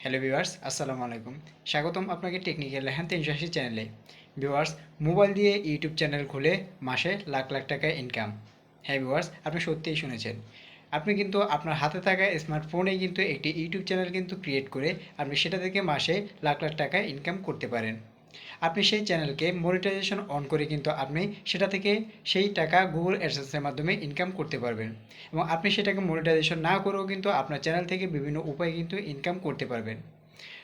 Hello viewers, আসসালামু আলাইকুম। স্বাগতম আপনাকে টেকনিক্যাল রেহান 380 চ্যানেলে। ভিউয়ার্স, মোবাইল দিয়ে ইউটিউব চ্যানেল খুলে মাসে লাখ লাখ টাকা ইনকাম। হ্যাঁ ভিউয়ার্স, আপনি সত্যিই শুনেছেন। আপনি কিন্তু আপনার হাতে থাকা স্মার্টফোনেই কিন্তু একটি ইউটিউব চ্যানেল কিন্তু ক্রিয়েট করে আপনি সেটা থেকে মাসে লাখ লাখ টাকা ইনকাম করতে পারেন। আপনি সেই চ্যানেলকে মনিটাইজেশন অন করে কিন্তু আপনি সেটা থেকে সেই টাকা গুগল অ্যাডসেন্সের মাধ্যমে ইনকাম করতে পারবেন, এবং আপনি সেটাকে মনিটাইজেশন না করেও কিন্তু আপনার চ্যানেল থেকে বিভিন্ন উপায়ে কিন্তু ইনকাম করতে পারবেন।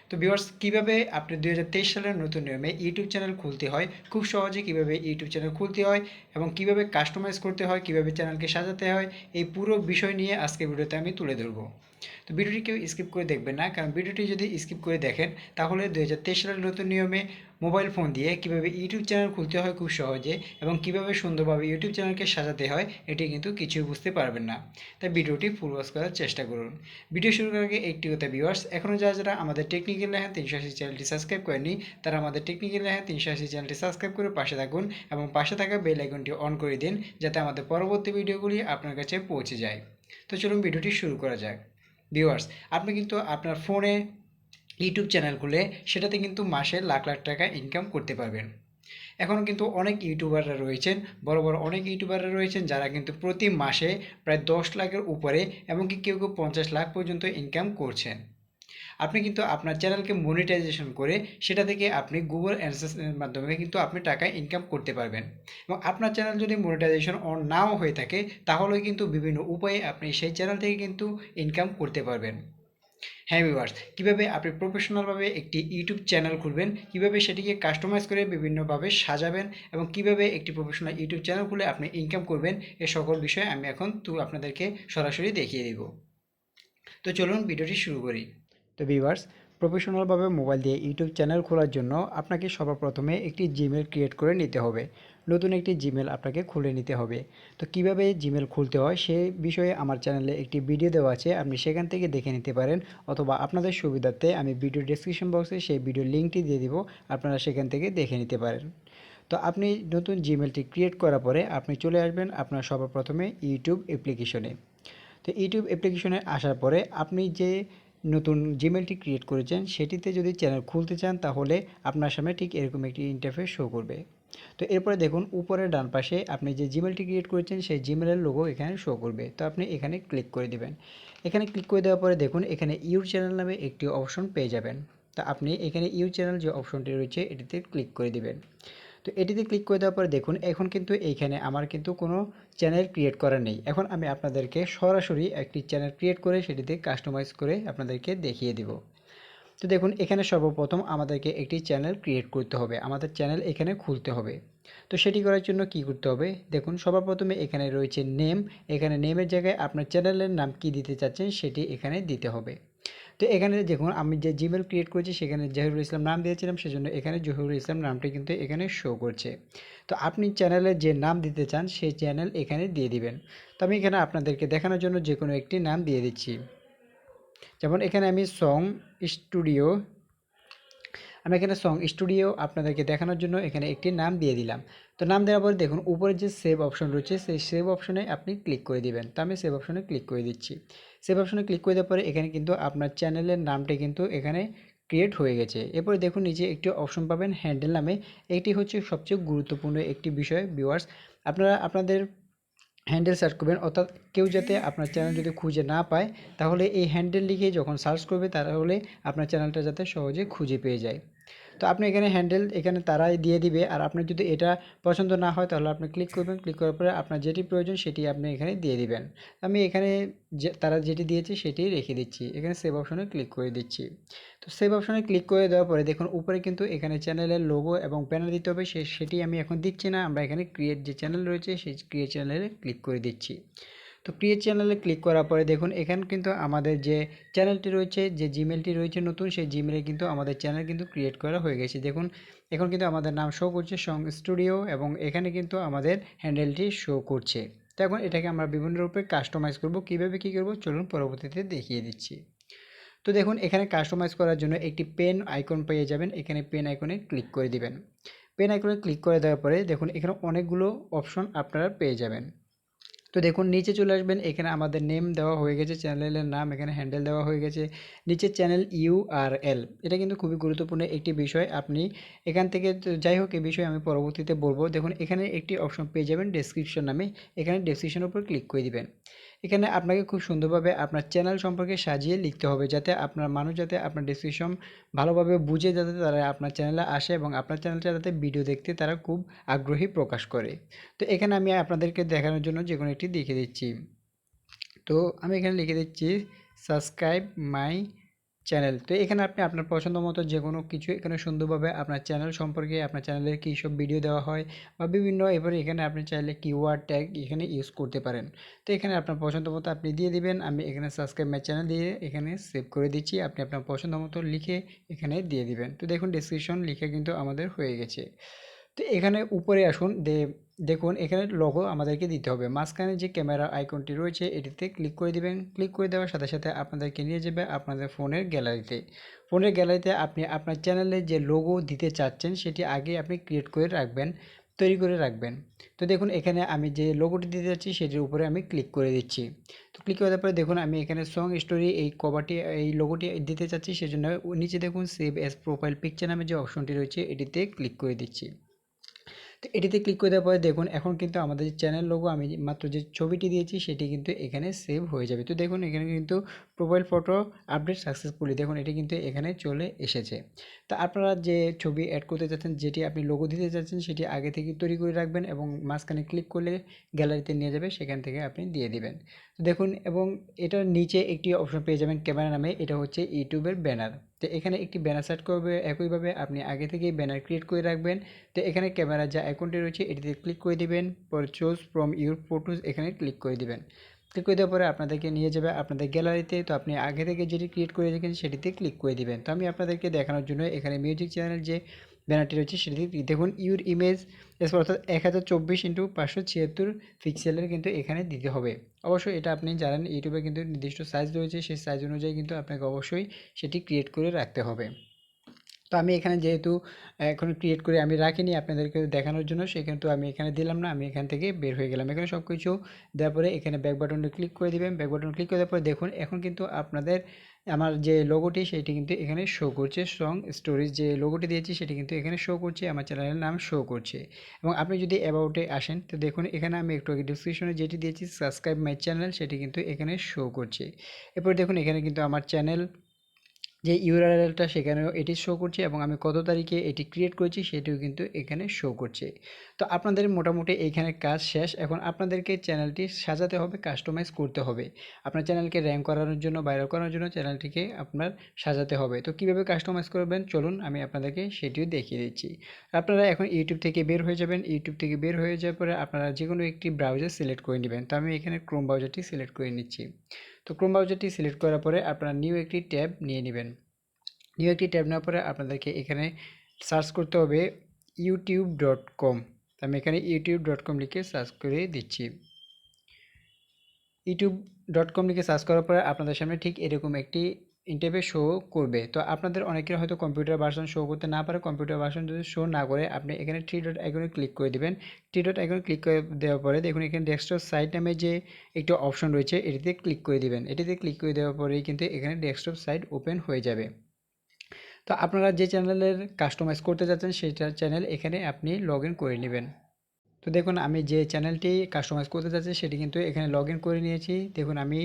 তো ভিউয়ার্স, কীভাবে আপনি 2023 সালের নতুন নিয়মে ইউটিউব চ্যানেল খুলতে হয়, খুব সহজে কীভাবে ইউটিউব চ্যানেল খুলতে হয় এবং কীভাবে কাস্টমাইজ করতে হয়, কীভাবে চ্যানেলকে সাজাতে হয়, এই পুরো বিষয় নিয়ে আজকে ভিডিওতে আমি তুলে ধরবো। তো ভিডিওটি কেউ স্কিপ করে দেখবেন না, কারণ ভিডিওটি যদি স্কিপ করে দেখেন তাহলে 2023 সালের নতুন নিয়মে মোবাইল ফোন দিয়ে কীভাবে ইউটিউব চ্যানেল খুলতে হয় খুব সহজে এবং কীভাবে সুন্দরভাবে ইউটিউব চ্যানেলকে সাজাতে হয় এটি কিন্তু কিছুই বুঝতে পারবেন না। তাই ভিডিওটি ফুল ওয়াচ করার চেষ্টা করুন। ভিডিও শুরু করার আগে একটি কথা ভিউয়ার্স, এখনও যারা আমাদের টেকনিক্যাল রেহান 380 চ্যানেলটি সাবস্ক্রাইব করেননি তারা আমাদের টেকনিক্যাল রেহান 380 চ্যানেলটি সাবস্ক্রাইব করে পাশে থাকুন এবং পাশে থাকা বেল আইকনটি অন করে দিন, যাতে আমাদের পরবর্তী ভিডিওগুলি আপনার কাছে পৌঁছে যায়। তো চলুন ভিডিওটি শুরু করা যাক। ভিউয়ার্স, আপনি কিন্তু আপনার ফোনে ইউটিউব চ্যানেল খুলে সেটাতে কিন্তু মাসে লাখ লাখ টাকা ইনকাম করতে পারবেন। এখনও কিন্তু অনেক ইউটিউবাররা রয়েছেন, বড় বড় অনেক ইউটিউবাররা রয়েছেন যারা কিন্তু প্রতি মাসে প্রায় 10 লাখের উপরে, এমনকি কেউ কেউ 50 লাখ পর্যন্ত ইনকাম করছেন। আপনি কিন্তু আপনার চ্যানেলকে মনিটাইজেশন করে সেটা থেকে আপনি গুগল অ্যাডসেন্সের মাধ্যমে কিন্তু আপনি টাকা ইনকাম করতে পারবেন। এবং আপনার চ্যানেল যদি মনিটাইজেশন অন নাও হয়ে থাকে তাহলে কিন্তু বিভিন্ন উপায়ে আপনি সেই চ্যানেল থেকে কিন্তু ইনকাম করতে পারবেন। হ্যাঁ ভিউয়ার্স, কীভাবে আপনি প্রফেশনালভাবে একটি ইউটিউব চ্যানেল খুলবেন, কীভাবে সেটিকে কাস্টমাইজ করে বিভিন্নভাবে সাজাবেন এবং কীভাবে একটি প্রফেশনাল ইউটিউব চ্যানেল খুলে আপনি ইনকাম করবেন, এ সকল বিষয়ে আমি এখন আপনাদেরকে সরাসরি দেখিয়ে দিব। তো চলুন ভিডিওটি শুরু করি। তো ভিউয়ার্স, প্রফেশনালভাবে মোবাইল দিয়ে ইউটিউব চ্যানেল খোলার জন্য আপনাকে সবার প্রথমে একটি জিমেল ক্রিয়েট করে নিতে হবে। নতুন একটি জিমেল আপনাকে খুলে নিতে হবে। তো কিভাবে জিমেল খুলতে হয় সেই বিষয়ে আমার চ্যানেলে একটি ভিডিও দেওয়া আছে, আপনি সেখান থেকে দেখে নিতে পারেন, অথবা আপনাদের সুবিধার্থে আমি ভিডিও ডেসক্রিপশন বক্সে সেই ভিডিও লিঙ্কটি দিয়ে দিব, আপনারা সেখান থেকে দেখে নিতে পারেন। তো আপনি নতুন জিমেলটি ক্রিয়েট করার পরে আপনি চলে আসবেন আপনার সবার প্রথমে ইউটিউব অ্যাপ্লিকেশনে। তো ইউটিউব অ্যাপ্লিকেশনে আসার পরে আপনি যে নতুন জিমেলটি ক্রিয়েট করেছেন সেটিতে যদি চ্যানেল খুলতে চান তাহলে আপনার সামনে ঠিক এরকম একটি ইন্টারফেস শো করবে। তো এরপরে দেখুন উপরে ডান পাশে আপনি যে জিমেলটি ক্রিয়েট করেছেন সেই জিমেলের লোগো এখানে শো করবে। তো আপনি এখানে ক্লিক করে দেবেন। এখানে ক্লিক করে দেওয়ার পরে দেখুন এখানে ইউর চ্যানেল নামে একটি অপশন পেয়ে যাবেন। তা আপনি এখানে ইউর চ্যানেল যে অপশনটি রয়েছে এটিতে ক্লিক করে দিবেন। তো এটিতে ক্লিক করে দেওয়ার পরে দেখুন এখন কিন্তু এইখানে আমার কিন্তু কোনো চ্যানেল ক্রিয়েট করা নেই। এখন আমি আপনাদেরকে সরাসরি একটি চ্যানেল ক্রিয়েট করে সেটিতে কাস্টমাইজ করে আপনাদেরকে দেখিয়ে দিব। তো দেখুন এখানে সর্বপ্রথম আমাদেরকে একটি চ্যানেল ক্রিয়েট করতে হবে, আমাদের চ্যানেল এখানে খুলতে হবে। তো সেটি করার জন্য কি করতে হবে, দেখুন সবার প্রথমে এখানে রয়েছে নেম। এখানে নেমের জায়গায় আপনার চ্যানেলের নাম কি দিতে চাচ্ছেন সেটি এখানে দিতে হবে। তো এখানে দেখুন আমি যে জিমেল ক্রিয়েট করেছি সেখানে জহিরুল ইসলাম নাম দিয়েছিলাম, সেজন্য এখানে জহিরুল ইসলাম নামটি কিন্তু এখানে শো করছে। তো আপনি চ্যানেলের যে নাম দিতে চান সেই চ্যানেল এখানে দিয়ে দিবেন। তো আমি এখানে আপনাদেরকে দেখানোর জন্য যে কোনো একটি নাম দিয়ে দিচ্ছি। যেমন এখানে আমি স্টুডিও সং স্টুডিও আপনাদেরকে দেখানোর জন্য এখানে একটি নাম দিয়ে দিলাম। তো নাম দেওয়ার পরে দেখুন উপরে যে সেভ অপশন রয়েছে সেই সেভ অপশনে আপনি ক্লিক করে দিবেন। তো আমি সেভ অপশনে ক্লিক করে দিচ্ছি। সেভ অপশনে ক্লিক করে দেওয়ার পরে এখানে কিন্তু আপনার চ্যানেলের নামটি কিন্তু এখানে ক্রিয়েট হয়ে গেছে। এরপরে দেখুন নিচে একটি অপশন পাবেন হ্যান্ডেল নামে। এটি হচ্ছে সবচেয়ে গুরুত্বপূর্ণ একটি বিষয় ভিউয়ার্স। আপনারা আপনাদের হ্যান্ডেল সার্চ করবেন, অর্থাৎ কেউ যাতে আপনার চ্যানেল যদি খুঁজে না পায় তাহলে এই হ্যান্ডেল লিখে যখন সার্চ করবে তাহলে আপনার চ্যানেলটা যাতে সহজে খুঁজে পেয়ে যায়। তো আপনি এখানে হ্যান্ডেল এখানে তারাই দিয়ে দিবে, আর আপনার যদি এটা পছন্দ না হয় তাহলে আপনি ক্লিক করবেন। ক্লিক করার পরে আপনার যেটি প্রয়োজন সেটি আপনি এখানে দিয়ে দিবেন। আমি এখানে যে তারা যেটি দিয়েছে সেটি রেখে দিচ্ছি, এখানে সেভ অপশনে ক্লিক করে দিচ্ছি। তো সেভ অপশনে ক্লিক করে দেওয়ার পরে দেখুন উপরে কিন্তু এখানে চ্যানেলের লোগো এবং ব্যানার দিতে হবে, সেটি আমি এখন দিচ্ছি না। আমরা এখানে ক্রিয়েট যে চ্যানেল রয়েছে সেই ক্রিয়েট চ্যানেলে ক্লিক করে দিচ্ছি। তো ক্রিয়েট চ্যানেলে ক্লিক করার পরে দেখুন এখানে কিন্তু আমাদের যে চ্যানেলটি রয়েছে, যে জিমেলটি রয়েছে নতুন, সেই জিমেলে কিন্তু আমাদের চ্যানেল কিন্তু ক্রিয়েট করা হয়ে গেছে। দেখুন এখন কিন্তু আমাদের নাম শো করছে সং স্টুডিও এবং এখানে কিন্তু আমাদের হ্যান্ডেলটি শো করছে। তো এখন এটাকে আমরা বিভিন্ন রূপে কাস্টমাইজ করব। কীভাবে কী করব চলুন পরবর্তীতে দেখিয়ে দিচ্ছি। তো দেখুন এখানে কাস্টমাইজ করার জন্য একটি পেন আইকন পেয়ে যাবেন, এখানে পেন আইকনে ক্লিক করে দিবেন। পেন আইকনে ক্লিক করে দেওয়ার পরে দেখুন এখানে অনেকগুলো অপশন আপনারা পেয়ে যাবেন। তো দেখুন নিচে চলে আসবেন, এখানে আমাদের নেম দেওয়া হয়ে গেছে, চ্যানেলের নাম, এখানে হ্যান্ডেল দেওয়া হয়ে গেছে, নিচে চ্যানেল ইউআরএল। এটা কিন্তু খুবই গুরুত্বপূর্ণ একটি বিষয়। আপনি এখান থেকে যাই হোক, এই বিষয়ে আমি পরবর্তীতে বলবো। দেখুন এখানে একটি অপশন পেয়ে যাবেন ডেসক্রিপশন নামে, এখানে ডেসক্রিপশনের উপর ক্লিক করে দিবেন। এখানে আপনাকে খুব সুন্দরভাবে আপনার চ্যানেল সম্পর্কে সাজিয়ে লিখতে হবে, যাতে আপনার মানুষ যাতে আপনার ডেসক্রিপশন ভালোভাবে বুঝে, যাতে তারা আপনার চ্যানেলে আসে এবং আপনার চ্যানেলটা যাতে ভিডিও দেখতে তারা খুব আগ্রহী প্রকাশ করে। তো এখানে আমি আপনাদেরকে দেখানোর জন্য যে কোনো একটি লিখে দিচ্ছি। তো আমি এখানে লিখে দিচ্ছি সাবস্ক্রাইব মাই চ্যানেল। তো এখানে আপনি আপনার পছন্দ মতো যে কোনো কিছু এখানে সুন্দরভাবে আপনার চ্যানেল সম্পর্কে, আপনার চ্যানেলের কী সব ভিডিও দেওয়া হয় বা বিভিন্ন, এবারে এখানে আপনি চাইলে কিওয়ার্ড ট্যাগ এখানে ইউজ করতে পারেন। তো এখানে আপনার পছন্দ মতো আপনি দিয়ে দিবেন। আমি এখানে সাবস্ক্রাইব মাই চ্যানেল দিয়ে এখানে সেভ করে দিচ্ছি। আপনি আপনার পছন্দ মতো লিখে এখানে দিয়ে দিবেন। তো দেখুন ডেসক্রিপশন লিখে কিন্তু আমাদের হয়ে গেছে। তো এখানে উপরে আসুন, দেখুন এখানে লোগো আমাদেরকে দিতে হবে। মাঝখানে যে ক্যামেরা আইকনটি রয়েছে এটিতে ক্লিক করে দিবেন। ক্লিক করে দেওয়ার সাথে সাথে আপনাদেরকে নিয়ে যাবে আপনাদের ফোনের গ্যালারিতে। ফোনের গ্যালারিতে আপনি আপনার চ্যানেলে যে লোগো দিতে চাচ্ছেন সেটি আগে আপনি ক্রিয়েট করে রাখবেন, তৈরি করে রাখবেন। তো দেখুন এখানে আমি যে লোগোটি দিতে যাচ্ছি সেটির উপরে আমি ক্লিক করে দিচ্ছি। তো ক্লিক করে দেওয়ার পরে দেখুন আমি এখানে সং স্টোরি এই কভারটি, এই লোগোটি দিতে চাচ্ছি, সেজন্য নিচে দেখুন সেভ এস প্রোফাইল পিকচার নামে যে অপশনটি রয়েছে এটিতে ক্লিক করে দিচ্ছি। তো এটিতে ক্লিক করে দেওয়ার পরে দেখুন এখন কিন্তু আমাদের যে চ্যানেল লোগো, আমি মাত্র যে ছবিটি দিয়েছি সেটি কিন্তু এখানে সেভ হয়ে যাবে। তো দেখুন এখানে কিন্তু প্রোফাইল ফটো আপডেট সাকসেসফুলি, দেখুন এটি কিন্তু এখানে চলে এসেছে। তো আপনারা যে ছবি অ্যাড করতে চাচ্ছেন, যেটি আপনি লোগো দিতে চাচ্ছেন, সেটি আগে থেকে তৈরি করে রাখবেন এবং মাঝখানে ক্লিক করলে গ্যালারিতে নিয়ে যাবে, সেখান থেকে আপনি দিয়ে দিবেন। তো দেখুন, এবং এটার নিচে একটি অপশন পেয়ে যাবেন ক্যামেরা নামে, এটা হচ্ছে ইউটিউবের ব্যানার। তো এখানে একটি ব্যানার সেট করবে, একইভাবে আপনি আগে থেকেই ব্যানার ক্রিয়েট করে রাখবেন। তো এখানে ক্যামেরা যে আইকনটি রয়েছে এটিতে ক্লিক করে দিবেন, পরে চুজ ফ্রম ইউর ফটোজ এখানে ক্লিক করে দিবেন। ক্লিক করে দেওয়ার পরে আপনাদেরকে নিয়ে যাবে আপনাদের গ্যালারিতে। তো আপনি আগে থেকে যেটি ক্রিয়েট করে রেখেছেন সেটিতে ক্লিক করে দিবেন। তো আমি আপনাদেরকে দেখানোর জন্য এখানে মিউজিক চ্যানেল যে ব্যানারটি রয়েছে সেটিতে দেখুন ইউর ইমেজ এস, অর্থাৎ 1024x576 পিক্সেলের কিন্তু এখানে দিতে হবে। অবশ্যই এটা আপনি জানেন ইউটিউবে কিন্তু নির্দিষ্ট সাইজ রয়েছে, সেই সাইজ অনুযায়ী কিন্তু আপনাকে অবশ্যই সেটি ক্রিয়েট করে রাখতে হবে। তো আমি এখানে যেহেতু এখন ক্রিয়েট করে আমি রাখিনি আপনাদেরকে দেখানোর জন্য, সেখানে তো আমি এখানে দিলাম না, আমি এখান থেকে বের হয়ে গেলাম। এখানে সব কিছু দেওয়ার পরে এখানে ব্যাক বাটনে ক্লিক করে দিবেন। ব্যাক বাটন ক্লিক করে দেওয়ার পরে দেখুন এখন কিন্তু আপনাদের আমার যে লোগোটি সেটি কিন্তু এখানে শো করছে, সং স্টোরিজ যে লোগোটি দিয়েছি সেটি কিন্তু এখানে শো করছে, আমার চ্যানেলের নাম শো করছে। এবং আপনি যদি অ্যাবাউটে আসেন তো দেখুন এখানে আমি একটু আগে ডিসক্রিপশনে যেটি দিয়েছি সাবস্ক্রাইব মাই চ্যানেল, সেটি কিন্তু এখানে শো করছে। এরপর দেখুন এখানে কিন্তু আমার চ্যানেল যে ইউআরএলটা সেখানেও এটি শো করছে এবং আমি কত তারিখে এটি ক্রিয়েট করেছি সেটিও কিন্তু এখানে শো করছে। তো আপনাদের মোটামুটি এইখানে কাজ শেষ। এখন আপনাদেরকে চ্যানেলটি সাজাতে হবে, কাস্টমাইজ করতে হবে। আপনার চ্যানেলকে র্যাঙ্ক করানোর জন্য, ভাইরাল করানোর জন্য চ্যানেলটিকে আপনার সাজাতে হবে। তো কীভাবে কাস্টমাইজ করবেন চলুন আমি আপনাদেরকে সেটিও দেখিয়ে দিচ্ছি। আপনারা এখন ইউটিউব থেকে বের হয়ে যাবেন। ইউটিউব থেকে বের হয়ে যাওয়ার পরে আপনারা যে কোনো একটি ব্রাউজার সিলেক্ট করে নেবেন। তো আমি এখানে ক্রোম ব্রাউজারটি সিলেক্ট করে নিচ্ছি। তো ক্রোম ব্রাউজারটি সিলেক্ট করার পরে আপনারা নিউ একটি ট্যাব নিয়ে নেবেন। নিউ একটি ট্যাব নেওয়ার পরে আপনাদেরকে এখানে সার্চ করতে হবে youtube.com। আমি এখানে youtube.com লিখে সার্চ করে দিচ্ছি। youtube.com লিখে সার্চ করার পরে আপনাদের সামনে ঠিক এরকম একটি ইন্টারফেস শো করবে। তো আপনাদের অনেকের হয়তো কম্পিউটার ভার্সন শো করতে না পারে, কম্পিউটার ভার্সন যদি শো না করে আপনি এখানে থ্রি ডট আইকনে ক্লিক করে দিবেন। থ্রি ডট আইকনে ক্লিক করে দেওয়ার পরে দেখুন এখানে ডেস্কটপ সাইট নামে যে একটি অপশন রয়েছে এটিতে ক্লিক করে দিবেন। এটিতে ক্লিক করে দেওয়ার পরেই কিন্তু এখানে ডেস্কটপ সাইট ওপেন হয়ে যাবে। তো আপনারা যে চ্যানেলের কাস্টমাইজ করতে যাচ্ছেন সেইটা চ্যানেল এখানে আপনি লগ ইন করে নেবেন। তো দেখুন আমি যে চ্যানেলটি কাস্টমাইজ করতে চাচ্ছি সেটি কিন্তু এখানে লগ ইন করে নিয়েছি। দেখুন আমি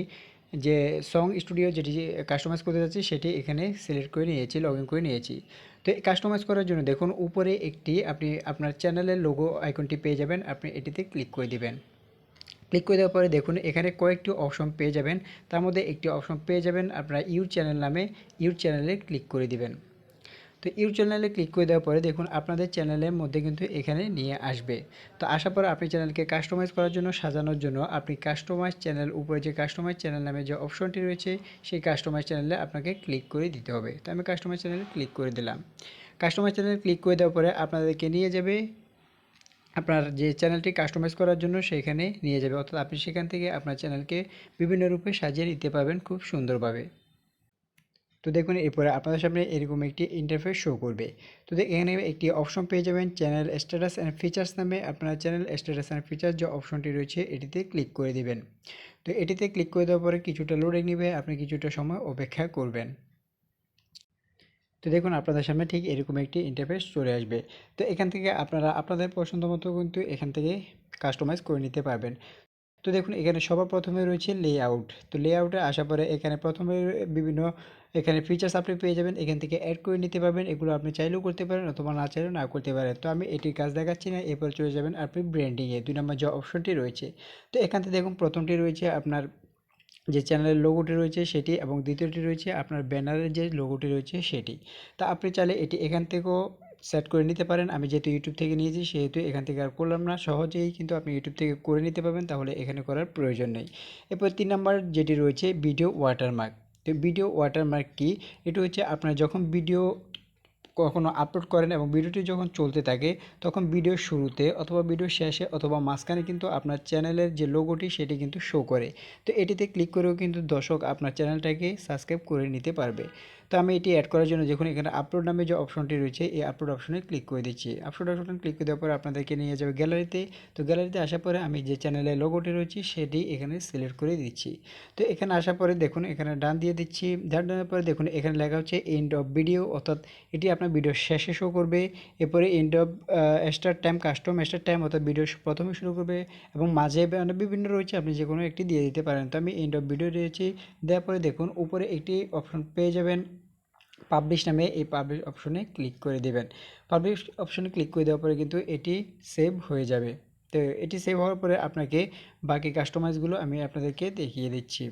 যে সং স্টুডিও যেটি কাস্টমাইজ করতে যাচ্ছি সেটি এখানে সিলেক্ট করে নিয়েছি, লগ ইন করে নিয়েছি। তো কাস্টমাইজ করার জন্য দেখুন উপরে একটি আপনি আপনার চ্যানেলের লোগো আইকনটি পেয়ে যাবেন, আপনি এটিতে ক্লিক করে দিবেন। ক্লিক করে দেওয়ার পরে দেখুন এখানে কয়েকটি অপশন পেয়ে যাবেন, তার মধ্যে একটি অপশন পেয়ে যাবেন আপনারা ইউর চ্যানেল নামে, ইউর চ্যানেলে ক্লিক করে দিবেন। তো ইউর চ্যানেলে ক্লিক করে দেওয়ার পরে দেখুন আপনাদের চ্যানেলের মধ্যে কিন্তু এখানে নিয়ে আসবে। তো আসার পর আপনি চ্যানেলকে কাস্টমাইজ করার জন্য, সাজানোর জন্য আপনি কাস্টমাইজ চ্যানেল, উপরে যে কাস্টমাইজ চ্যানেল নামে যে অপশনটি রয়েছে সেই কাস্টমাইজ চ্যানেলে আপনাকে ক্লিক করে দিতে হবে। তো আমি কাস্টমাইজ চ্যানেলে ক্লিক করে দিলাম। কাস্টমাইজ চ্যানেলে ক্লিক করে দেওয়ার পরে আপনাদেরকে নিয়ে যাবে আপনার যে চ্যানেলটি কাস্টমাইজ করার জন্য সেখানে নিয়ে যাবে, অর্থাৎ আপনি সেখান থেকে আপনার চ্যানেলকে বিভিন্ন রূপে সাজিয়ে নিতে পারবেন খুব সুন্দরভাবে। তো দেখুন এরপরে আপনাদের সামনে এরকম একটি ইন্টারফেস শো করবে। তো এখানে একটি অপশন পেয়ে যাবেন চ্যানেল স্ট্যাটাস অ্যান্ড ফিচার্স নামে। আপনার চ্যানেল স্ট্যাটাস অ্যান্ড ফিচার্স যে অপশনটি রয়েছে এটিতে ক্লিক করে দিবেন। তো এটিতে ক্লিক করে দেওয়ার পরে কিছুটা লোডিং নেবে, আপনি কিছুটা সময় অপেক্ষা করবেন। তো দেখুন আপনাদের সামনে ঠিক এরকম একটি ইন্টারফেস চলে আসবে। তো এখান থেকে আপনারা আপনাদের পছন্দ মতো কিন্তু এখান থেকে কাস্টমাইজ করে নিতে পারবেন। তো দেখুন এখানে সবার প্রথমে রয়েছে লেআউট। তো লেআউটে আসার পরে এখানে প্রথমে বিভিন্ন এখানে ফিচার্স আপনি পেয়ে যাবেন, এখান থেকে অ্যাড করে নিতে পারবেন। এগুলো আপনি চাইলেও করতে পারেন অথবা না চাইলেও না করতে পারেন। তো আমি এটির কাজ দেখাচ্ছি না, এরপর চলে যাবেন আপনি ব্র্যান্ডিংয়ে 2 নম্বর যে অপশনটি রয়েছে। তো এখান থেকে দেখুন প্রথমটি রয়েছে আপনার যে চ্যানেলের লোগোটি রয়েছে সেটি, এবং দ্বিতীয়টি রয়েছে আপনার ব্যানারের যে লোগোটি রয়েছে সেটি। তা আপনি চাইলে এটি এখান থেকেও সেট করে নিতে পারেন। আমি যেহেতু ইউটিউব থেকে নিয়েছি সেহেতু এখান থেকে আর করলাম না, সহজেই কিন্তু আপনি ইউটিউব থেকে করে নিতে পারবেন, তাহলে এখানে করার প্রয়োজন নেই। এরপর 3 নাম্বার যেটি রয়েছে ভিডিও ওয়াটারমার্ক। তো ভিডিও ওয়াটারমার্ক কি? এটা হচ্ছে আপনার যখন ভিডিও কখনো আপলোড করেন এবং ভিডিওটি যখন চলতে থাকে তখন ভিডিওর শুরুতে অথবা ভিডিওর শেষে অথবা মাঝখানে কিন্তু আপনার চ্যানেলের যে লোগোটি সেটি কিন্তু শো করে। তো এটিতে ক্লিক করেও কিন্তু দর্শক আপনার চ্যানেলটাকে সাবস্ক্রাইব করে নিতে পারবে। তো আমি এটি অ্যাড করার জন্য দেখুন এখানে আপলোড নামে যে অপশনটি রয়েছে এই আপলোড অপশনে ক্লিক করে দিচ্ছি। আপলোড অপশনে ক্লিক করে দেওয়ার পরে আপনাদেরকে নিয়ে যাবে গ্যালারিতে। তো গ্যালারিতে আসার পরে আমি যে চ্যানেলের লোগোটি রয়েছে সেটি এখানে সিলেক্ট করে দিচ্ছি। তো এখানে আসার পরে দেখুন এখানে ডান দিয়ে দিচ্ছি। ডান দেওয়ার পরে দেখুন এখানে লেখা হচ্ছে এন্ড অফ ভিডিও, অর্থাৎ এটি আপনার ভিডিওর শেষে শো করবে। এরপরে end of start time, custom start time, অর্থাৎ ভিডিও প্রথমে শুরু করবে, এবং মাঝে মানে বিভিন্ন রয়েছে, আপনি যে কোনো একটি দিয়ে দিতে পারেন। তো আমি এন্ড অফ ভিডিও দিয়েছি। দেওয়ার পরে দেখুন উপরে একটি অপশন পেয়ে যাবেন পাবলিশ নামে, এই পাবলিশ অপশনে ক্লিক করে দেবেন। পাবলিশ অপশনে ক্লিক করে দেওয়ার পরে কিন্তু এটি সেভ হয়ে যাবে। তো এটি সেভ হওয়ার পরে আপনাকে বাকি কাস্টমাইজগুলো আমি আপনাদেরকে দেখিয়ে দিচ্ছি।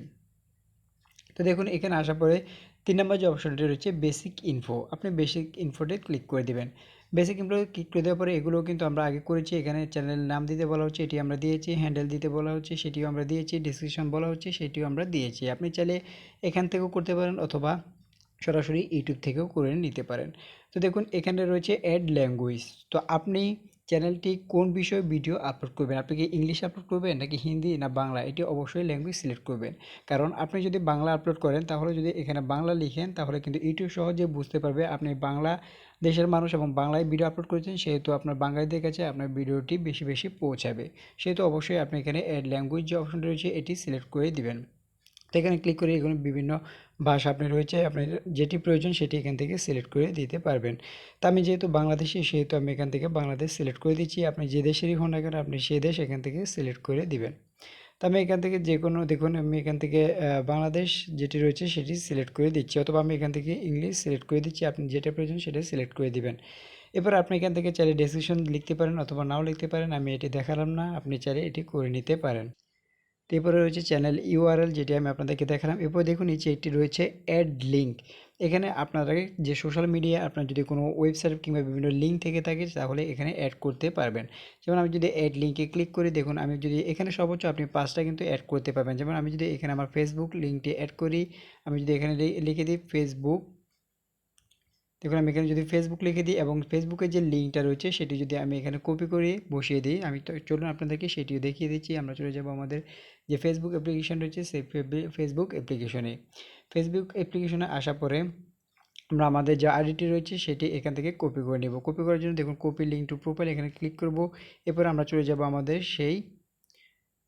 তো দেখুন এখানে আসার পরে 3 নম্বর যে অপশনটি রয়েছে বেসিক ইনফো, আপনি বেসিক ইনফোতে ক্লিক করে দিবেন। বেসিক ইনফোতে ক্লিক করে দেওয়ার পরে এগুলো কিন্তু আমরা আগে করেছি। এখানে চ্যানেল নাম দিতে বলা হচ্ছে, এটি আমরা দিয়েছি। হ্যান্ডেল দিতে বলা হচ্ছে, সেটিও আমরা দিয়েছি। ডেসক্রিপশন বলা হচ্ছে, সেটিও আমরা দিয়েছি। আপনি চাইলে এখান থেকেও করতে পারেন অথবা সরাসরি ইউটিউব থেকেও করে নিতে পারেন। তো দেখুন এখানে রয়েছে অ্যাড ল্যাঙ্গুয়েজ। তো আপনি চ্যানেলটি কোন বিষয়ে ভিডিও আপলোড করবেন, আপনি কি ইংলিশ আপলোড করবেন নাকি হিন্দি না বাংলা, এটি অবশ্যই ল্যাঙ্গুয়েজ সিলেক্ট করবেন। কারণ আপনি যদি বাংলা আপলোড করেন তাহলে যদি এখানে বাংলা লিখেন তাহলে কিন্তু ইউটিউব সহজে বুঝতে পারবে আপনি বাংলা দেশের মানুষ এবং বাংলায় ভিডিও আপলোড করেছেন, সেহেতু আপনার বাঙালিদের কাছে আপনার ভিডিওটি বেশি বেশি পৌঁছাবে। সেহেতু অবশ্যই আপনি এখানে অ্যাড ল্যাঙ্গুয়েজ যে অপশনটি রয়েছে এটি সিলেক্ট করে দিবেন। তো এখানে ক্লিক করে এখানে বিভিন্ন ভাষা আপনি রয়েছে, আপনার যেটি প্রয়োজন সেটি এখান থেকে সিলেক্ট করে দিতে পারবেন। তো আমি যেহেতু বাংলাদেশি সেহেতু আমি এখান থেকে বাংলাদেশ সিলেক্ট করে দিচ্ছি। আপনি যে দেশেরই হন না কেন আপনি সেই দেশ এখান থেকে সিলেক্ট করে দিবেন। তো আমি এখান থেকে যে কোনো দেখুন আমি এখান থেকে বাংলাদেশ যেটি রয়েছে সেটি সিলেক্ট করে দিচ্ছি, অথবা আমি এখান থেকে ইংলিশ সিলেক্ট করে দিচ্ছি। আপনি যেটা প্রয়োজন সেটা সিলেক্ট করে দিবেন। এবার আপনি এখান থেকে চাইলে ডেসক্রিপশন লিখতে পারেন অথবা নাও লিখতে পারেন, আমি এটি দেখালাম না, আপনি চাইলে এটি করে নিতে পারেন। তো এরপরে রয়েছে চ্যানেল ইউআরএল, যেটি আমি আপনাদেরকে দেখালাম। এরপর দেখুন নিচে একটি রয়েছে অ্যাড লিঙ্ক। এখানে আপনারা যে সোশ্যাল মিডিয়া আপনার যদি কোনো ওয়েবসাইট কিংবা বিভিন্ন লিঙ্ক থেকে থাকে তাহলে এখানে অ্যাড করতে পারবেন। যেমন আমি যদি অ্যাড লিঙ্কে ক্লিক করি, দেখুন আমি যদি এখানে সর্বোচ্চ আপনি 5টা কিন্তু অ্যাড করতে পারবেন। যেমন আমি যদি এখানে আমার ফেসবুক লিঙ্কটি অ্যাড করি, আমি যদি এখানে লিখে দিই ফেসবুক, দেখুন আমি এখানে যদি ফেসবুক লিখে দিই এবং ফেসবুকের যে লিঙ্কটা রয়েছে সেটি যদি আমি এখানে কপি করে বসিয়ে দিই, আমি তো চলুন আপনাদেরকে সেটিও দেখিয়ে দিচ্ছি। আমরা চলে যাব আমাদের যে ফেসবুক অ্যাপ্লিকেশন রয়েছে সেই ফেসবুক অ্যাপ্লিকেশনে। ফেসবুক অ্যাপ্লিকেশনে আসার পরে আমরা আমাদের যে আইডিটি রয়েছে সেটি এখান থেকে কপি করে নেব। কপি করার জন্য দেখুন কপি লিঙ্ক টু প্রোফাইল এখানে ক্লিক করব। এরপর আমরা চলে যাব আমাদের সেই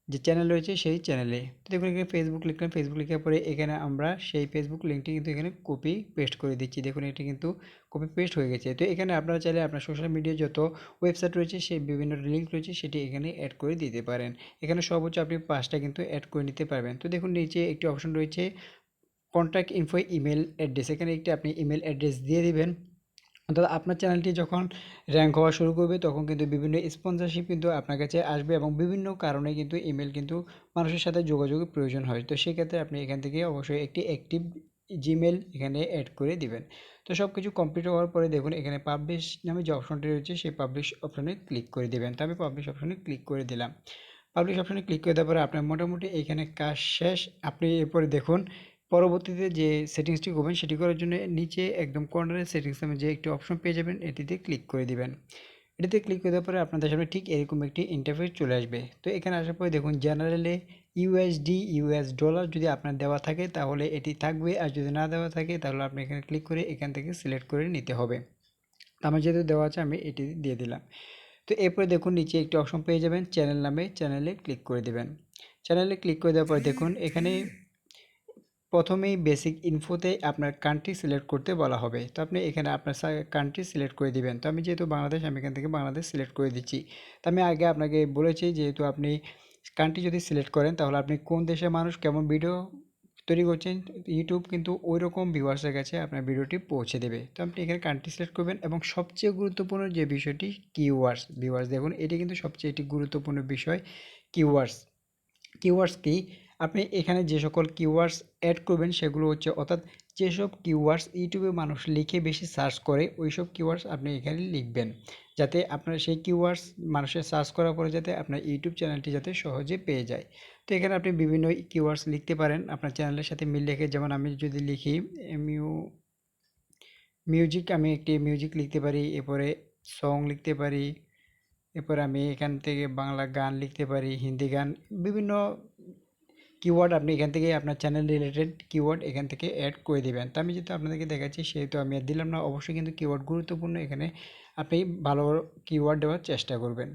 যে চ্যানেল রয়েছে সেই চ্যানেলে। তো দেখুন এখানে ফেসবুক লিখলাম, ফেসবুক লেখার পরে এখানে আমরা সেই ফেসবুক লিঙ্কটি কিন্তু এখানে কপি পেস্ট করে দিচ্ছি। দেখুন এটি কিন্তু কপি পেস্ট হয়ে গেছে। তো এখানে আপনারা চাইলে আপনার সোশ্যাল মিডিয়ায় যত ওয়েবসাইট রয়েছে সেই বিভিন্ন লিঙ্ক রয়েছে সেটি এখানে অ্যাড করে দিতে পারেন। এখানে সর্বোচ্চ আপনি 5টা কিন্তু অ্যাড করে নিতে পারবেন। তো দেখুন নিচে একটি অপশন রয়েছে কন্ট্যাক্ট ইনফো ইমেল অ্যাড্রেস, এখানে একটি আপনি ইমেল অ্যাড্রেস দিয়ে দিবেন। অর্থাৎ আপনার চ্যানেলটি যখন র্যাঙ্ক হওয়া শুরু করবে তখন কিন্তু বিভিন্ন স্পন্সরশিপ কিন্তু আপনার কাছে আসবে, এবং বিভিন্ন কারণে কিন্তু ইমেল কিন্তু মানুষের সাথে যোগাযোগের প্রয়োজন হয়। তো সেক্ষেত্রে আপনি এখান থেকে অবশ্যই একটি অ্যাক্টিভ জিমেল এখানে অ্যাড করে দিবেন। তো সব কিছু কমপ্লিট হওয়ার পরে দেখুন এখানে পাবলিশ নামে যে অপশনটি রয়েছে সেই পাবলিশ অপশনে ক্লিক করে দিবেন। তো আমি পাবলিশ অপশনে ক্লিক করে দিলাম। পাবলিশ অপশনে ক্লিক করে দেওয়ার পরে আপনার মোটামুটি এখানে কাজ শেষ। আপনি এরপরে দেখুন পরবর্তীতে যে সেটিংসটি করবেন সেটি করার জন্য নিচে একদম কর্নারে সেটিংস নামে যে একটি অপশন পেয়ে যাবেন, এটিতে ক্লিক করে দিবেন। এটিতে ক্লিক করে দেওয়ার পরে আপনাদের সামনে ঠিক এরকম একটি ইন্টারফেস চলে আসবে। তো এখানে আসার পরে দেখুন জেনারেলে ইউএসডি ইউএস ডলার যদি আপনার দেওয়া থাকে তাহলে এটি থাকবে, আর যদি না দেওয়া থাকে তাহলে আপনি এখানে ক্লিক করে এখান থেকে সিলেক্ট করে নিতে হবে। আমার যেহেতু দেওয়া আছে আমি এটি দিয়ে দিলাম। তো এরপরে দেখুন নিচে একটি অপশন পেয়ে যাবেন চ্যানেল নামে, চ্যানেলে ক্লিক করে দেবেন। চ্যানেলে ক্লিক করে দেওয়ার পর দেখুন এখানে প্রথমেই বেসিক ইনফোতে আপনার কান্ট্রি সিলেক্ট করতে বলা হবে। তো আপনি এখানে আপনার কান্ট্রি সিলেক্ট করে দিবেন। তো আমি যেহেতু বাংলাদেশ, আমি এখান থেকে বাংলাদেশ সিলেক্ট করে দিচ্ছি। তো আমি আগে আপনাকে বলেছি যেহেতু আপনি কান্ট্রি যদি সিলেক্ট করেন তাহলে আপনি কোন দেশের মানুষ কেমন ভিডিও তৈরি করছেন, ইউটিউব কিন্তু ওই রকম ভিউয়ার্সের কাছে আপনার ভিডিওটি পৌঁছে দেবে। তো আপনি এখানে কান্ট্রি সিলেক্ট করবেন এবং সবচেয়ে গুরুত্বপূর্ণ যে বিষয়টি কিওয়ার্ডস, ভিউয়ার্স দেখুন এটি কিন্তু সবচেয়ে একটি গুরুত্বপূর্ণ বিষয়। কিওয়ার্ডস, কিওয়ার্ডস কি, আপনি এখানে যে সকল কিওয়ার্ডস অ্যাড করবেন সেগুলো হচ্ছে, অর্থাৎ যেসব কিওয়ার্ডস ইউটিউবে মানুষ লিখে বেশি সার্চ করে ওইসব কিওয়ার্ডস আপনি এখানে লিখবেন, যাতে আপনার সেই কিওয়ার্ডস মানুষের সার্চ করার পরে যাতে আপনার ইউটিউব চ্যানেলটি যাতে সহজে পেয়ে যায়। তো এখানে আপনি বিভিন্ন কিওয়ার্ডস লিখতে পারেন আপনার চ্যানেলের সাথে মিল রেখে। যেমন আমি যদি লিখি মিউজিক, আমি একটি মিউজিক লিখতে পারি, এরপরে সং লিখতে পারি, এরপর আমি এখান থেকে বাংলা গান লিখতে পারি, হিন্দি গান, বিভিন্ন কিওয়ার্ড আপনি এখান থেকে আপনার চ্যানেল রিলেটেড কিওয়ার্ড এখান থেকে অ্যাড করে দেবেন। তো আমি যেহেতু আপনাদেরকে দেখাচ্ছি সেহেতু আমি আর দিলাম না। অবশ্যই কিন্তু কিওয়ার্ড গুরুত্বপূর্ণ, এখানে আপনি ভালো কিওয়ার্ড দেওয়ার চেষ্টা করবেন।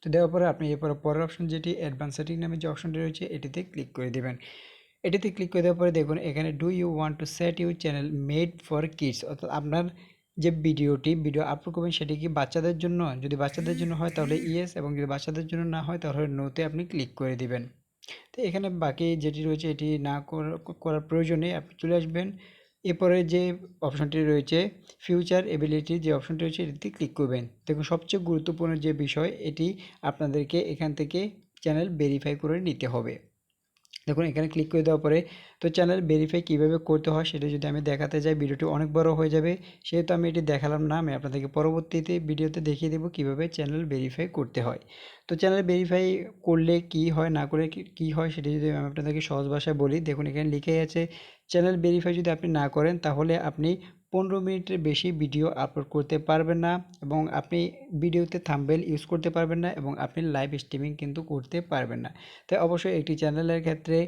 তো দেওয়ার পরে আপনি এরপরে পরের অপশন যেটি অ্যাডভান্স সেটিং নামে যে অপশনটি রয়েছে এটিতে ক্লিক করে দেবেন। এটিতে ক্লিক করে দেওয়ার পরে দেখুন এখানে do you want to set your channel made for kids, অর্থাৎ আপনার যে ভিডিও আপলোড করবেন সেটি কি বাচ্চাদের জন্য, যদি বাচ্চাদের জন্য হয় তাহলে ইয়েস, এবং যদি বাচ্চাদের জন্য না হয় তাহলে নোতে আপনি ক্লিক করে দিবেন। তো এখানে বাকি যেটি রয়েছে এটি না করার প্রয়োজনে আপনি চলে আসবেন। এরপরে যে অপশনটি রয়েছে ফিউচার এবিলিটি, যে অপশনটি রয়েছে এটিতে ক্লিক করবেন। দেখুন সবচেয়ে গুরুত্বপূর্ণ যে বিষয় এটি, আপনাদেরকে এখান থেকে চ্যানেল ভেরিফাই করে নিতে হবে। দেখুন এখানে ক্লিক করে দেওয়ার পরে তো চ্যানেল ভেরিফাই কীভাবে করতে হয় সেটা যদি আমি দেখাতে যাই ভিডিওটি অনেক বড় হয়ে যাবে, সেহেতু আমি এটি দেখালাম না। আমি আপনাদেরকে পরবর্তীতে ভিডিওতে দেখিয়ে দেবো কীভাবে চ্যানেল ভেরিফাই করতে হয়। তো চ্যানেল ভেরিফাই করলে কি হয়, না করলে কি হয় সেটা যদি আমি আপনাদেরকে সহজ ভাষায় বলি, দেখুন এখানে লিখে আছে চ্যানেল ভেরিফাই যদি আপনি না করেন তাহলে আপনি 15 মিনিটের বেশি ভিডিও আপলোড করতে পারবেন না, এবং আপনি ভিডিওতে থাম্বনেল ইউজ করতে পারবেন না, এবং আপনি লাইভ স্ট্রিমিং কিন্তু করতে পারবেন না। তাই অবশ্যই একটি চ্যানেলের ক্ষেত্রে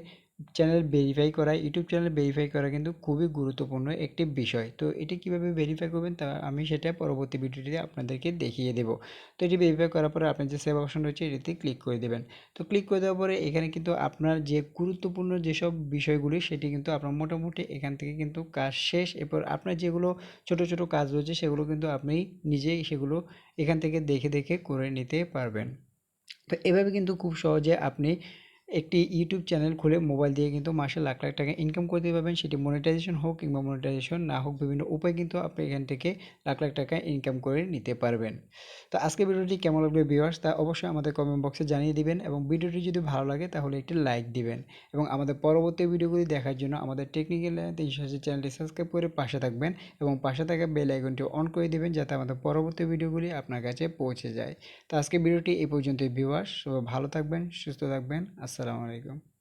চ্যানেল ভেরিফাই করা, ইউটিউব চ্যানেল ভেরিফাই করা কিন্তু খুবই গুরুত্বপূর্ণ একটি বিষয়। তো এটি কিভাবে ভেরিফাই করবেন তা আমি সেটা পরবর্তী ভিডিওটিতে আপনাদেরকে দেখিয়ে দেব। তো এটি ভেরিফাই করার পরে আপনি যে সেভ অপশন রয়েছে এটিতে ক্লিক করে দেবেন। তো ক্লিক করে দেওয়ার পরে এখানে কিন্তু আপনার যে গুরুত্বপূর্ণ যেসব বিষয়গুলি সেটি কিন্তু আপনার মোটামুটি এখান থেকে কিন্তু কাজ শেষ। এরপর আপনার যেগুলো ছোট ছোট কাজ রয়েছে সেগুলো কিন্তু আপনি নিজেই সেগুলো এখান থেকে দেখে দেখে করে নিতে পারবেন। তো এভাবে কিন্তু খুব সহজে আপনি একটি ইউটিউব চ্যানেল খুলে মোবাইল দিয়ে কিন্তু মাসে লাখ লাখ টাকা ইনকাম করতে পারবেন। সেটি মনিটাইজেশন হোক কিংবা মনিটাইজেশন না হোক, বিভিন্ন উপায় কিন্তু আপনি এখান থেকে লাখ লাখ টাকা ইনকাম করে নিতে পারবেন। তো আজকের ভিডিওটি কেমন লাগবে ভিউয়ার্স তা অবশ্যই আমাদের কমেন্ট বক্সে জানিয়ে দিবেন, এবং ভিডিওটি যদি ভালো লাগে তাহলে একটি লাইক দিবেন, এবং আমাদের পরবর্তী ভিডিওগুলি দেখার জন্য আমাদের টেকনিক্যাল চ্যানেলটি সাবস্ক্রাইব করে পাশে থাকবেন, এবং পাশে থাকা বেল আইকনটি অন করে দিবেন যাতে আমাদের পরবর্তী ভিডিওগুলি আপনার কাছে পৌঁছে যায়। তো আজকের ভিডিওটি এই পর্যন্তই ভিউয়ার্স, সবাই ভালো থাকবেন, সুস্থ থাকবেন, আসসালামু আলাইকুম।